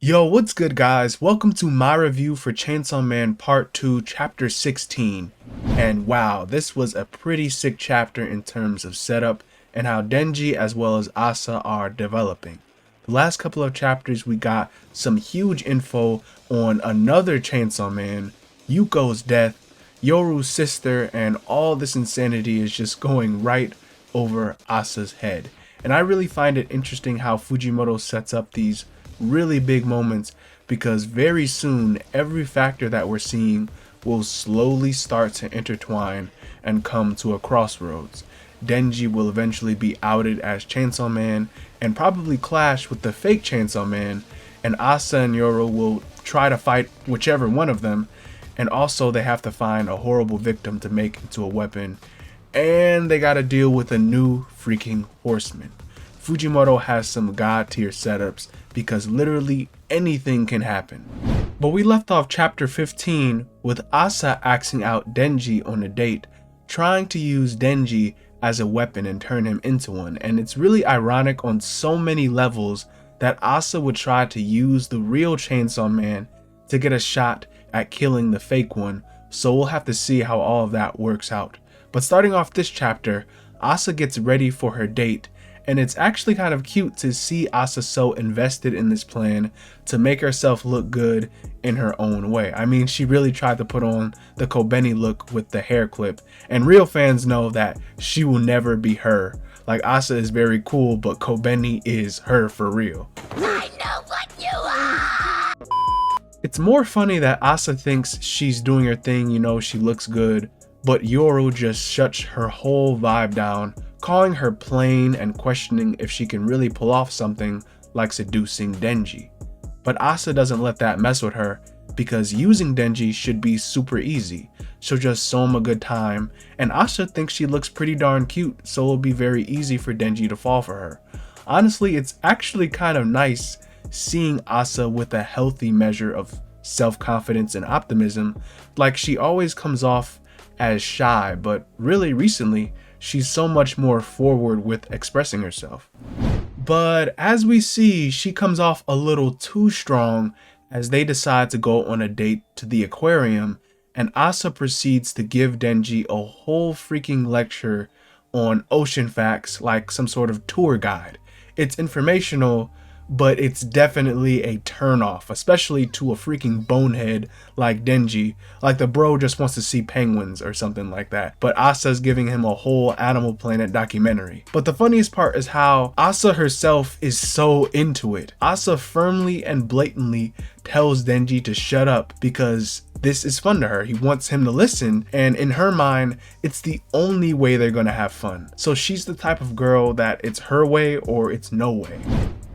Yo, what's good guys? Welcome to my review for Chainsaw Man Part 2, Chapter 16. And wow, this was a pretty sick chapter in terms of setup and how Denji as well as Asa are developing. The last couple of chapters we got some huge info on another Chainsaw Man, Yuko's death, Yoru's sister, and all this insanity is just going right over Asa's head. And I really find it interesting how Fujimoto sets up these really big moments, because very soon every factor that we're seeing will slowly start to intertwine and come to a crossroads. Denji will eventually be outed as Chainsaw Man and probably clash with the fake Chainsaw Man, and Asa and Yoru will try to fight whichever one of them, and also they have to find a horrible victim to make into a weapon, and they gotta deal with a new freaking horseman. Fujimoto has some god tier setups because literally anything can happen. But we left off chapter 15 with Asa asking out Denji on a date, trying to use Denji as a weapon and turn him into one, and it's really ironic on so many levels that Asa would try to use the real Chainsaw Man to get a shot at killing the fake one, so we'll have to see how all of that works out. But starting off this chapter, Asa gets ready for her date, and it's actually kind of cute to see Asa so invested in this plan to make herself look good in her own way. I mean, she really tried to put on the Kobeni look with the hair clip, and real fans know that she will never be her. Like, Asa is very cool, but Kobeni is her for real. I know what you are! It's more funny that Asa thinks she's doing her thing, you know, she looks good, but Yoru just shuts her whole vibe down, calling her plain and questioning if she can really pull off something like seducing Denji. But Asa doesn't let that mess with her, because using Denji should be super easy. She'll just show him a good time, and Asa thinks she looks pretty darn cute, so it'll be very easy for Denji to fall for her. Honestly, it's actually kind of nice seeing Asa with a healthy measure of self-confidence and optimism. Like, she always comes off as shy, but really recently she's so much more forward with expressing herself. But as we see, she comes off a little too strong as they decide to go on a date to the aquarium, and Asa proceeds to give Denji a whole freaking lecture on ocean facts like some sort of tour guide. It's informational, but it's definitely a turnoff, especially to a freaking bonehead like Denji. Like, the bro just wants to see penguins or something like that, but Asa's giving him a whole Animal Planet documentary. But the funniest part is how Asa herself is so into it. Asa firmly and blatantly tells Denji to shut up because this is fun to her. He wants him to listen, and in her mind, it's the only way they're gonna have fun. So she's the type of girl that it's her way or it's no way.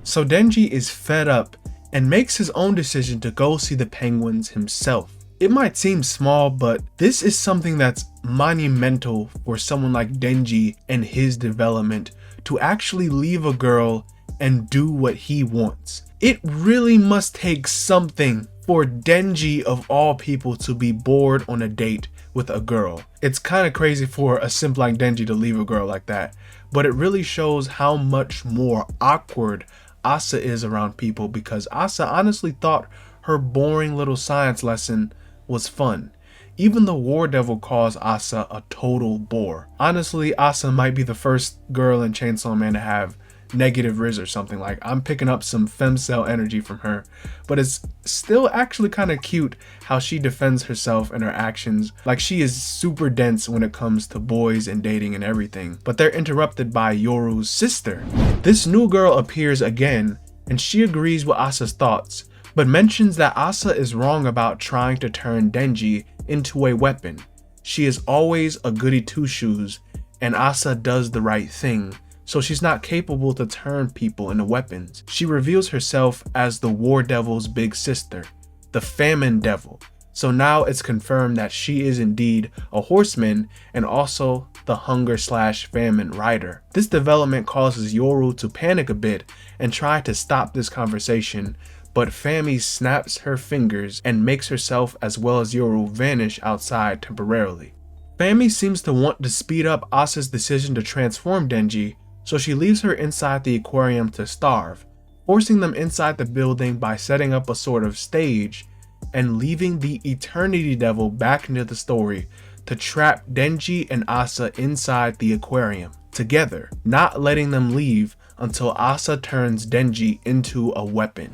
So Denji is fed up and makes his own decision to go see the penguins himself. It might seem small, but this is something that's monumental for someone like Denji and his development, to actually leave a girl and do what he wants. It really must take something for Denji of all people to be bored on a date with a girl. It's kind of crazy for a simp like Denji to leave a girl like that, but it really shows how much more awkward Asa is around people, because Asa honestly thought her boring little science lesson was fun. Even the War Devil calls Asa a total bore. Honestly, Asa might be the first girl in Chainsaw Man to have negative RIZZ or something. Like, I'm picking up some femcel energy from her, but it's still actually kind of cute how she defends herself and her actions. Like, she is super dense when it comes to boys and dating and everything. But they're interrupted by Yoru's sister. This new girl appears again, and she agrees with Asa's thoughts, but mentions that Asa is wrong about trying to turn Denji into a weapon. She is always a goody two-shoes, and Asa does the right thing, so she's not capable to turn people into weapons. She reveals herself as the War Devil's big sister, the Famine Devil. So now it's confirmed that she is indeed a horseman and also the hunger/famine rider. This development causes Yoru to panic a bit and try to stop this conversation, but Fami snaps her fingers and makes herself as well as Yoru vanish outside temporarily. Fami seems to want to speed up Asa's decision to transform Denji, so she leaves her inside the aquarium to starve. forcing them inside the building by setting up a sort of stage and leaving the Eternity Devil back into the story to trap Denji and Asa inside the aquarium together, not letting them leave until Asa turns Denji into a weapon.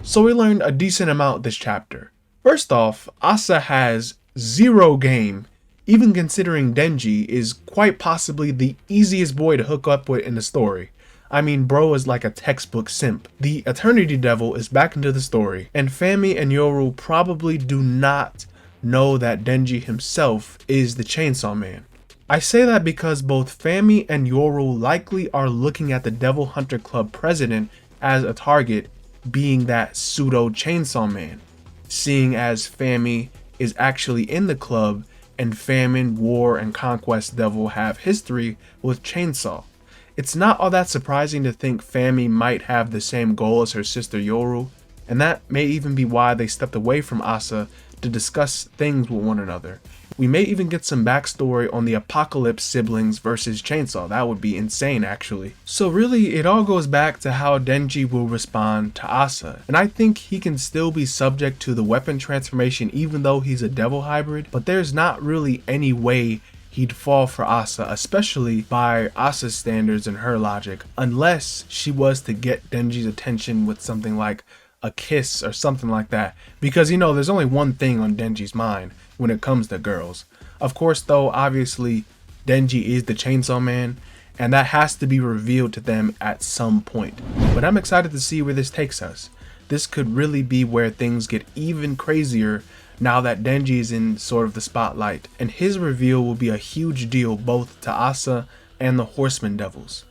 So we learned a decent amount this chapter. First off, Asa has zero game, even considering Denji is quite possibly the easiest boy to hook up with in the story. I mean, bro is like a textbook simp. The Eternity Devil is back into the story, and Famine and Yoru probably do not know that Denji himself is the Chainsawman. I say that because both Famine and Yoru likely are looking at the Devil Hunter Club president as a target, being that pseudo Chainsawman, seeing as Famine is actually in the club and Famine, War, and Conquest Devil have history with Chainsaw. It's not all that surprising to think Famine might have the same goal as her sister Yoru, and that may even be why they stepped away from Asa to discuss things with one another. We may even get some backstory on the Apocalypse siblings versus Chainsaw. That would be insane, actually. So really, it all goes back to how Denji will respond to Asa, and I think he can still be subject to the weapon transformation even though he's a devil hybrid, but there's not really any way he'd fall for Asa, especially by Asa's standards and her logic, unless she was to get Denji's attention with something like a kiss or something like that, because you know there's only one thing on Denji's mind when it comes to girls. Of course though, obviously Denji is the Chainsaw Man, and that has to be revealed to them at some point. But I'm excited to see where this takes us. This could really be where things get even crazier now that Denji is in sort of the spotlight, and his reveal will be a huge deal both to Asa and the Horseman Devils.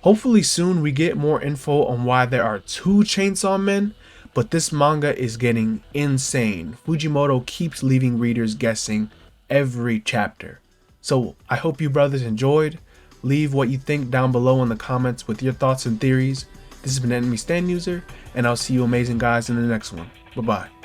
Hopefully soon we get more info on why there are two Chainsaw Men, but this manga is getting insane. Fujimoto keeps leaving readers guessing every chapter. So I hope you brothers enjoyed. Leave what you think down below in the comments with your thoughts and theories. This has been Enemy Stand User, and I'll see you amazing guys in the next one. Bye bye.